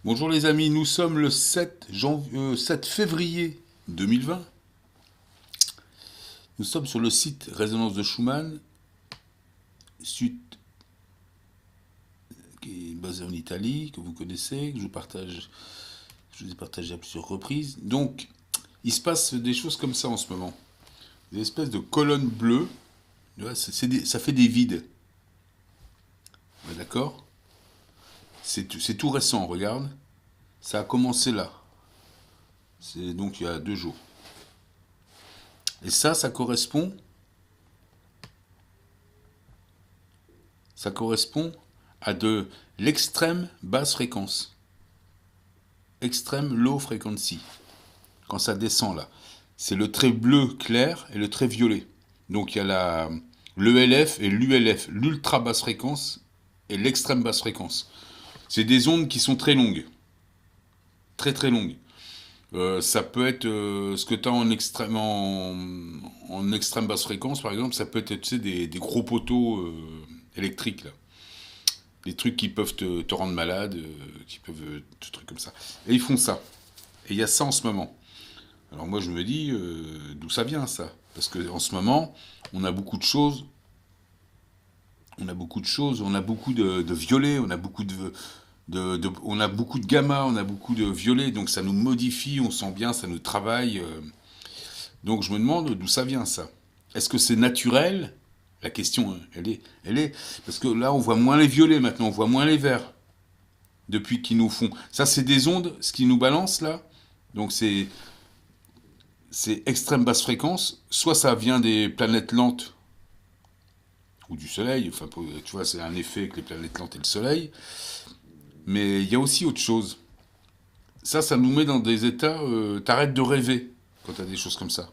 Bonjour les amis, nous sommes le 7 février 2020. Nous sommes sur le site Résonance de Schumann, site qui est basé en Italie, que vous connaissez, que je vous ai partagé à plusieurs reprises. Donc, il se passe des choses comme ça en ce moment. Des espèces de colonnes bleues, ça fait des vides. Ouais, d'accord? C'est tout récent, regarde. Ça a commencé là. C'est donc il y a 2 jours. Et ça correspond à de l'extrême basse fréquence. Extrême low frequency. Quand ça descend là. C'est le trait bleu clair et le trait violet. Donc il y a l'ELF et l'ULF, l'ultra basse fréquence et l'extrême basse fréquence. C'est des ondes qui sont très longues. Très très longues. Ça peut être ce que tu as en extrême basse fréquence, par exemple, ça peut être, tu sais, des gros poteaux électriques, là. Des trucs qui peuvent te rendre malade, qui peuvent, des trucs comme ça. Et ils font ça. Et il y a ça en ce moment. Alors moi, je me dis, d'où ça vient, ça? Parce qu'en ce moment, on a beaucoup de choses, on a beaucoup de violets, on a beaucoup on a beaucoup de gamma, on a beaucoup de violet, donc ça nous modifie, on sent bien, ça nous travaille. Donc je me demande d'où ça vient ça. Est-ce que c'est naturel? La question, hein, elle est, parce que là on voit moins les violets maintenant, on voit moins les verts depuis qu'ils nous font. Ça c'est des ondes, ce qui nous balance là. Donc c'est extrême basse fréquence. Soit ça vient des planètes lentes ou du Soleil. Enfin, tu vois, c'est un effet avec les planètes lentes et le Soleil. Mais il y a aussi autre chose. Ça nous met dans des états. T'arrêtes de rêver quand t'as des choses comme ça.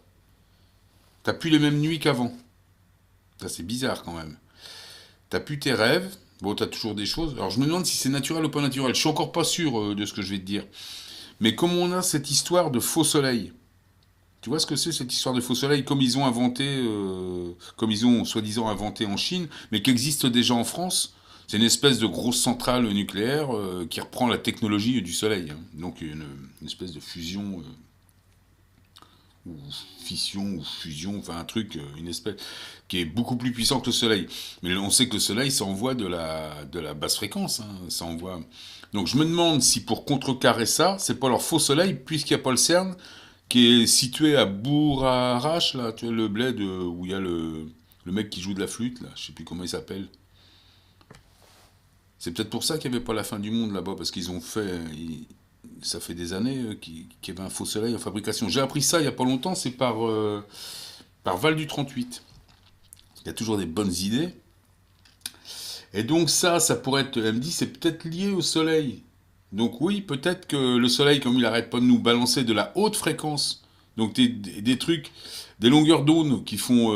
T'as plus les mêmes nuits qu'avant. Ça, c'est bizarre quand même. T'as plus tes rêves. Bon, t'as toujours des choses. Alors, je me demande si c'est naturel ou pas naturel. Je suis encore pas sûr de ce que je vais te dire. Mais comme on a cette histoire de faux soleil. Tu vois ce que c'est cette histoire de faux soleil? Comme ils ont inventé, comme ils ont soi-disant inventé en Chine, mais qui existe déjà en France. C'est une espèce de grosse centrale nucléaire qui reprend la technologie du soleil, hein. Donc une espèce de fusion ou fission ou fusion, enfin un truc, une espèce qui est beaucoup plus puissant que le soleil. Mais on sait que le soleil, ça envoie de la basse fréquence, hein, ça envoie. Donc je me demande si pour contrecarrer ça, c'est pas leur faux soleil, puisqu'il n'y a pas le CERN, qui est situé à Bourg-Arrache, là, tu vois, le bled où il y a le mec qui joue de la flûte, là, je sais plus comment il s'appelle. C'est peut-être pour ça qu'il n'y avait pas la fin du monde là-bas, parce qu'ils ont fait. Ça fait des années qu'il y avait un faux soleil en fabrication. J'ai appris ça il n'y a pas longtemps, c'est par Val du 38. Il y a toujours des bonnes idées. Et donc ça pourrait être. Elle me dit, c'est peut-être lié au soleil. Donc oui, peut-être que le soleil, comme il arrête pas de nous balancer de la haute fréquence, donc des trucs, des longueurs d'onde qui font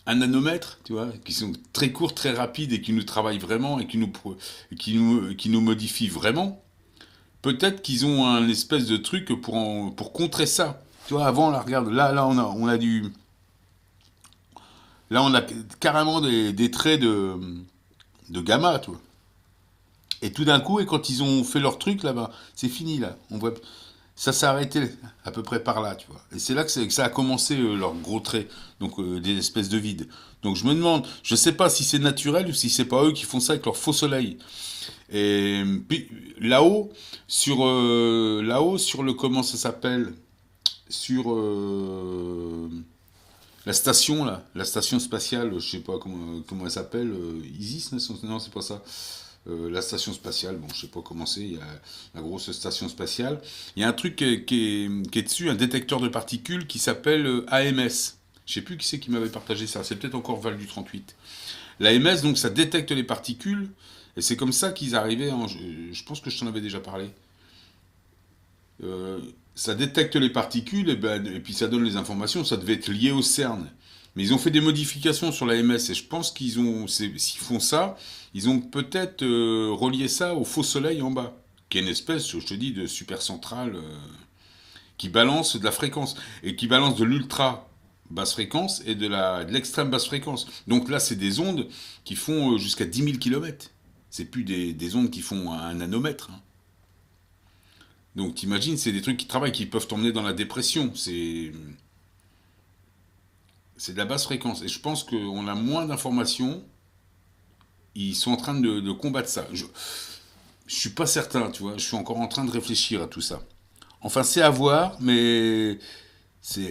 1 nanomètre, tu vois, qui sont très courtes, très rapides et qui nous travaillent vraiment et qui nous modifient vraiment. Peut-être qu'ils ont un espèce de truc pour contrer ça. Tu vois, avant, là, regarde, là, là, on a carrément des traits de gamma, tu vois. Et tout d'un coup, et quand ils ont fait leur truc là-bas, c'est fini là. On voit, ça s'est arrêté à peu près par là, tu vois. Et c'est là que ça a commencé leur gros trait, donc des espèces de vides. Donc je me demande, je sais pas si c'est naturel ou si c'est pas eux qui font ça avec leur faux soleil. Et puis là-haut sur le comment ça s'appelle, sur la station là, la station spatiale, je sais pas comment elle s'appelle, Isis, non c'est pas ça. La station spatiale, bon, je sais pas comment c'est, il y a la grosse station spatiale. Il y a un truc qui est dessus, un détecteur de particules qui s'appelle AMS. Je sais plus qui c'est qui m'avait partagé ça, c'est peut-être encore Val du 38. L'AMS, donc, ça détecte les particules, et c'est comme ça qu'ils arrivaient, je pense que je t'en avais déjà parlé. Ça détecte les particules, et puis ça donne les informations, ça devait être lié au CERN. Mais ils ont fait des modifications sur l'AMS, et je pense s'ils font ça, ils ont peut-être relié ça au faux soleil en bas, qui est une espèce, je te dis, de super centrale qui balance de la fréquence, et qui balance de l'ultra basse fréquence et de l'extrême basse fréquence. Donc là, c'est des ondes qui font jusqu'à 10 000 km. C'est plus des ondes qui font 1 nanomètre, hein. Donc t'imagines, c'est des trucs qui travaillent, qui peuvent t'emmener dans la dépression. C'est de la basse fréquence. Et je pense qu'on a moins d'informations. Ils sont en train de combattre ça. Je suis pas certain, tu vois. Je suis encore en train de réfléchir à tout ça. Enfin, c'est à voir, mais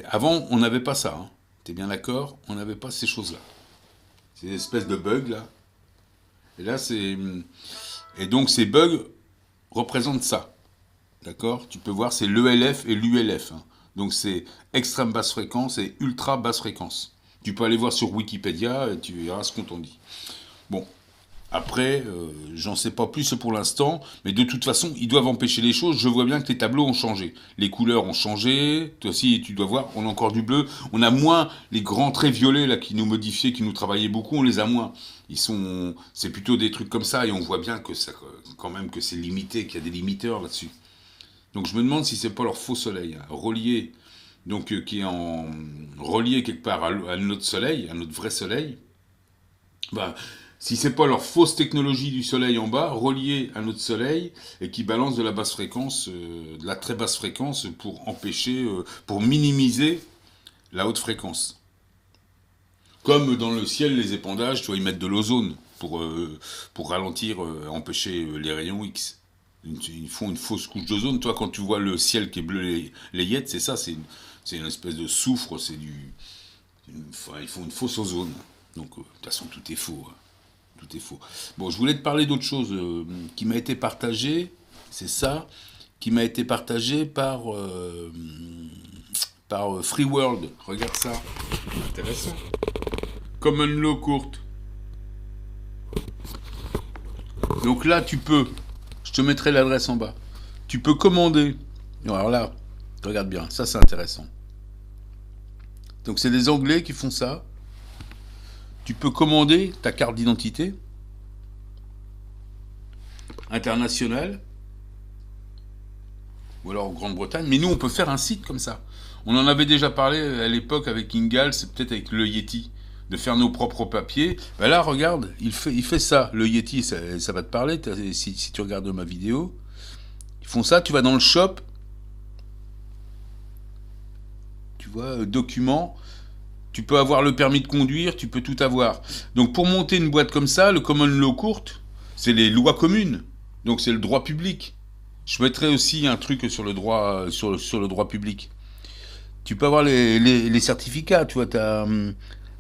avant, on n'avait pas ça. Hein. T'es bien d'accord? On n'avait pas ces choses-là. Ces espèces de bugs là. Et là, et donc ces bugs représentent ça. D'accord? Tu peux voir, c'est l'ELF et l'ULF. Hein. Donc c'est extrême basse fréquence et ultra basse fréquence. Tu peux aller voir sur Wikipédia et tu verras ce qu'on t'en dit. Bon, après, j'en sais pas plus pour l'instant, mais de toute façon, ils doivent empêcher les choses. Je vois bien que les tableaux ont changé. Les couleurs ont changé. Toi aussi, tu dois voir, on a encore du bleu. On a moins les grands traits violets là qui nous modifiaient, qui nous travaillaient beaucoup. On les a moins. C'est plutôt des trucs comme ça, et on voit bien que ça, quand même, que c'est limité, qu'il y a des limiteurs là-dessus. Donc je me demande si c'est pas leur faux soleil, hein, relié, donc qui est relié quelque part à notre soleil, à notre vrai soleil. Ben, si c'est pas leur fausse technologie du soleil en bas, reliée à notre soleil, et qui balance de la basse fréquence, de la très basse fréquence pour empêcher, pour minimiser la haute fréquence. Comme dans le ciel, les épandages, tu vois, ils mettent de l'ozone pour ralentir, empêcher les rayons X. Ils font une fausse couche d'ozone. Toi, quand tu vois le ciel qui est bleu layette, c'est ça, c'est une espèce de soufre, enfin, ils font une fausse ozone. Donc, de toute façon, tout est faux. Hein. Tout est faux. Bon, je voulais te parler d'autre chose qui m'a été partagée. C'est ça, qui m'a été partagée par Free World. Regarde ça. Intéressant. Common Law courte. Donc là, je te mettrai l'adresse en bas. Tu peux commander. Alors là, regarde bien, ça c'est intéressant. Donc c'est des Anglais qui font ça. Tu peux commander ta carte d'identité internationale, ou alors en Grande-Bretagne. Mais nous, on peut faire un site comme ça. On en avait déjà parlé à l'époque avec Ingalls, peut-être avec le Yeti, de faire nos propres papiers. Ben là, regarde, il fait ça. Le Yeti, ça va te parler si tu regardes ma vidéo. Ils font ça, tu vas dans le shop, tu vois, documents, tu peux avoir le permis de conduire, tu peux tout avoir. Donc pour monter une boîte comme ça, le Common Law courte, c'est les lois communes. Donc c'est le droit public. Je mettrai aussi un truc sur le droit, sur le droit public. Tu peux avoir les certificats, tu vois, t'as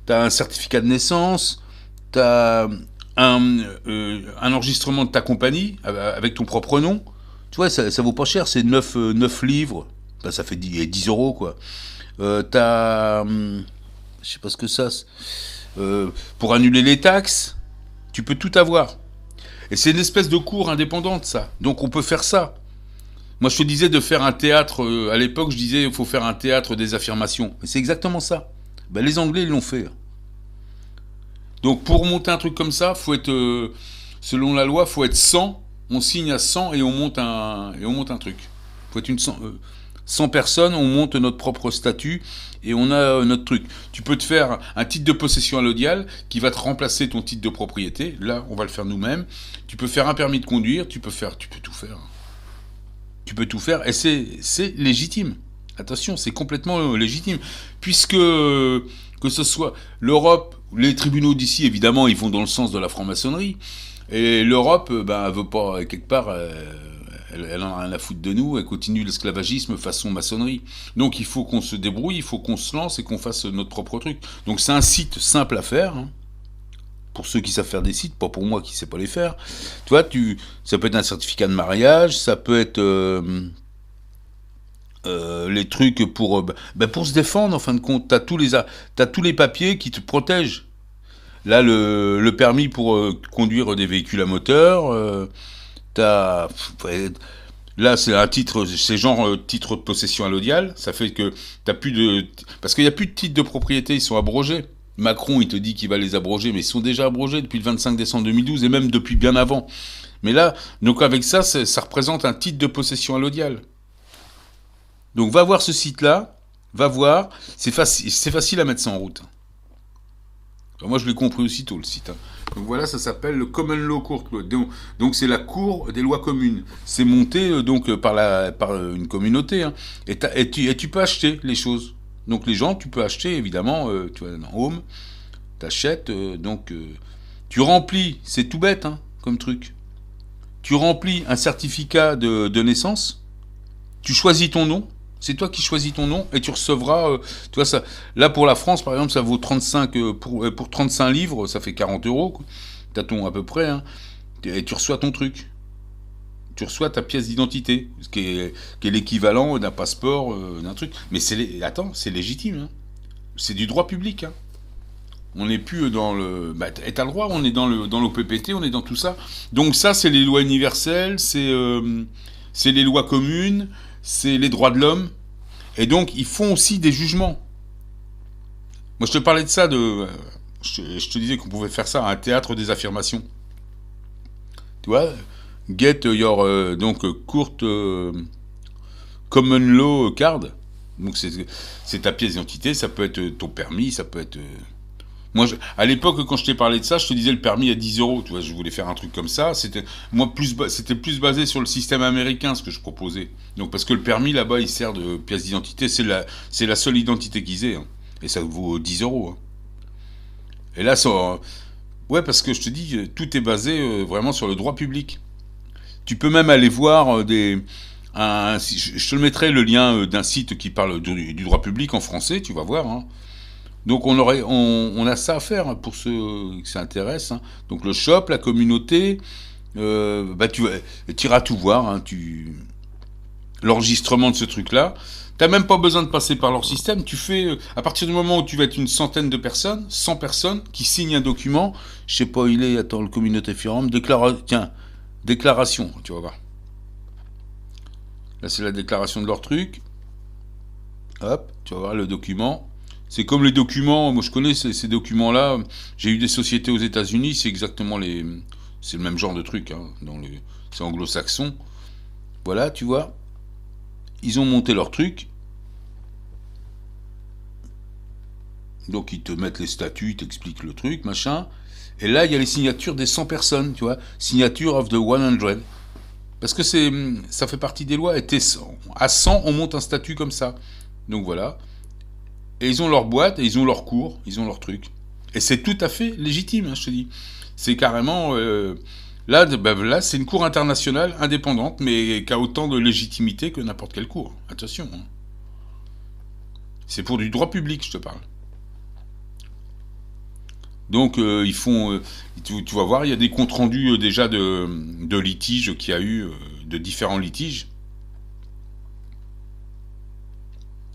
un certificat de naissance, t'as un enregistrement de ta compagnie avec ton propre nom. Tu vois, ça vaut pas cher, c'est 9 livres. Ben, ça fait 10 euros, quoi. T'as... je sais pas ce que ça... pour annuler les taxes, tu peux tout avoir. Et c'est une espèce de cours indépendante, ça. Donc on peut faire ça. Moi, je te disais de faire un théâtre... à l'époque, je disais il faut faire un théâtre des affirmations. Mais c'est exactement ça. Ben, les Anglais, ils l'ont fait. Donc pour monter un truc comme ça, faut être... selon la loi, faut être 100. On signe à 100 et on monte un truc. Faut être 100 personnes, on monte notre propre statut et on a notre truc. Tu peux te faire un titre de possession allodiale qui va te remplacer ton titre de propriété. Là, on va le faire nous-mêmes. Tu peux faire un permis de conduire, tu peux tout faire. Tu peux tout faire et c'est légitime. Attention, c'est complètement légitime. Puisque, que ce soit l'Europe, les tribunaux d'ici, évidemment, ils vont dans le sens de la franc-maçonnerie. Et l'Europe, elle veut pas, quelque part, elle en a rien à foutre de nous, elle continue l'esclavagisme façon maçonnerie. Donc il faut qu'on se débrouille, il faut qu'on se lance et qu'on fasse notre propre truc. Donc c'est un site simple à faire, hein, pour ceux qui savent faire des sites, pas pour moi qui sais pas les faire. Tu vois, ça peut être un certificat de mariage, ça peut être les trucs pour se défendre, en fin de compte. T'as tous les papiers qui te protègent. Là, le permis pour conduire des véhicules à moteur, là, c'est un titre, c'est genre titre de possession allodiale. Ça fait que t'as plus de... Parce qu'il n'y a plus de titres de propriété, ils sont abrogés. Macron, il te dit qu'il va les abroger, mais ils sont déjà abrogés depuis le 25 décembre 2012 et même depuis bien avant. Mais là, donc avec ça, ça représente un titre de possession allodiale. Donc va voir ce site-là, va voir, c'est facile à mettre ça en route. Alors moi je l'ai compris aussitôt le site. Hein. Donc voilà, ça s'appelle le Common Law Court. Donc c'est la cour des lois communes. C'est monté par une communauté. Hein. Et tu peux acheter les choses. Donc les gens, tu peux acheter évidemment, tu vas dans Home, t'achètes, tu remplis, c'est tout bête hein, comme truc. Tu remplis un certificat de naissance, tu choisis ton nom, c'est toi qui choisis ton nom et tu recevras, tu vois ça. Là pour la France par exemple, ça vaut 35 pour 35 livres, ça fait 40 euros. Quoi. T'as ton à peu près, hein, et tu reçois ton truc. Tu reçois ta pièce d'identité, qui est l'équivalent d'un passeport, d'un truc. Mais attends, c'est légitime. Hein. C'est du droit public. Hein. On n'est plus dans le... Bah, t'as le droit, on est dans l'OPPT, on est dans tout ça. Donc ça, c'est les lois universelles, c'est les lois communes, c'est les droits de l'homme. Et donc, ils font aussi des jugements. Moi, je te parlais de ça, je te disais qu'on pouvait faire ça à un théâtre des affirmations. Tu vois, get your court common law card. Donc c'est ta pièce d'identité, ça peut être ton permis, ça peut être... Moi, à l'époque, quand je t'ai parlé de ça, je te disais le permis à 10 euros. Tu vois, je voulais faire un truc comme ça. C'était plus basé sur le système américain, ce que je proposais. Donc, parce que le permis, là-bas, il sert de pièce d'identité. C'est la seule identité qu'ils aient. Hein. Et ça vaut 10 euros. Hein. Et là, ça... Ouais, parce que je te dis, tout est basé vraiment sur le droit public. Tu peux même aller voir je te le mettrai le lien d'un site qui parle du droit public en français, tu vas voir. Hein. Donc on a ça à faire hein, pour ceux qui s'intéressent. Hein. Donc le shop, la communauté, tu iras tout voir. Hein, l'enregistrement de ce truc-là. T'as même pas besoin de passer par leur système. Tu fais, à partir du moment où tu vas être une centaine de personnes, 100 personnes, qui signent un document, je sais pas où il est, attends, le communauté forum, déclaration, tu vas voir. Là, c'est la déclaration de leur truc. Hop, tu vas voir le document. C'est comme les documents, moi je connais ces documents-là. J'ai eu des sociétés aux États-Unis, c'est exactement c'est le même genre de truc. Hein, c'est anglo-saxon. Voilà, tu vois. Ils ont monté leur truc. Donc ils te mettent les statuts, ils t'expliquent le truc, machin. Et là, il y a les signatures des 100 personnes, tu vois. Signature of the 100. Parce que ça fait partie des lois. Et à 100, on monte un statut comme ça. Donc voilà. Et ils ont leur boîte, et ils ont leur cours, ils ont leur truc. Et c'est tout à fait légitime, hein, je te dis. C'est carrément... là, c'est une cour internationale indépendante, mais qui a autant de légitimité que n'importe quelle cour. Attention. Hein. C'est pour du droit public, je te parle. Donc, ils font... tu vas voir, il y a des comptes rendus déjà de litiges qu'il y a eu, de différents litiges.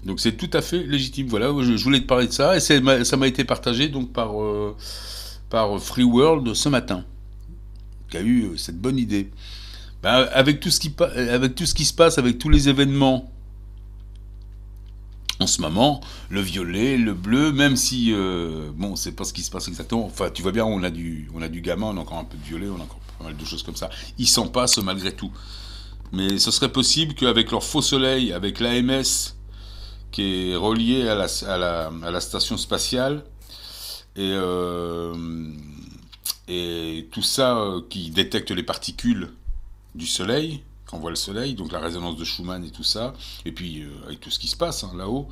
Donc c'est tout à fait légitime. Voilà, je voulais te parler de ça et ça m'a été partagé donc par Free World ce matin, qui a eu cette bonne idée. Ben, avec tout ce qui se passe, avec tous les événements en ce moment, le violet, le bleu, même si bon, c'est pas ce qui se passe exactement. Enfin, tu vois bien, on a du gamin, on a encore un peu de violet, on a encore pas mal de choses comme ça. Ils s'en passent malgré tout. Mais ce serait possible qu'avec leur faux soleil, avec l'AMS qui est relié à la station spatiale et tout ça qui détecte les particules du Soleil, quand on voit le Soleil, donc la résonance de Schumann et tout ça, et puis avec tout ce qui se passe hein, là-haut,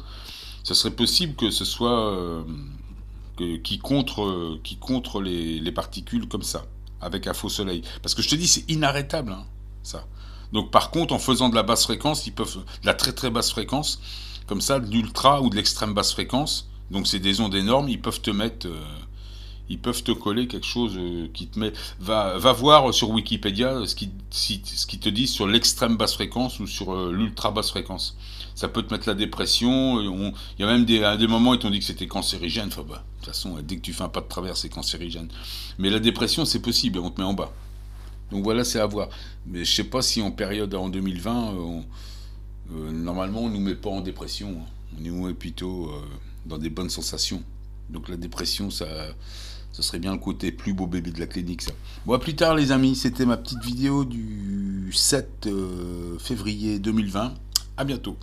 ce serait possible que ce soit qui contre les particules comme ça, avec un faux Soleil. Parce que je te dis, c'est inarrêtable, hein, ça. Donc par contre, en faisant de la basse fréquence, de la très très basse fréquence, comme ça, de l'ultra ou de l'extrême basse fréquence, donc c'est des ondes énormes, ils peuvent te coller quelque chose qui te met... Va voir sur Wikipédia ce qui te dit sur l'extrême basse fréquence ou sur l'ultra basse fréquence. Ça peut te mettre la dépression, il y a même à des moments ils t'ont dit que c'était cancérigène, enfin bah, de toute façon, dès que tu fais un pas de travers, c'est cancérigène. Mais la dépression, c'est possible, on te met en bas. Donc voilà, c'est à voir. Mais je sais pas si en période en 2020, normalement, on nous met pas en dépression. Hein. On nous met plutôt dans des bonnes sensations. Donc la dépression, ça serait bien le côté plus beau bébé de la clinique, ça. Bon, à plus tard, les amis. C'était ma petite vidéo du 7 février 2020. À bientôt.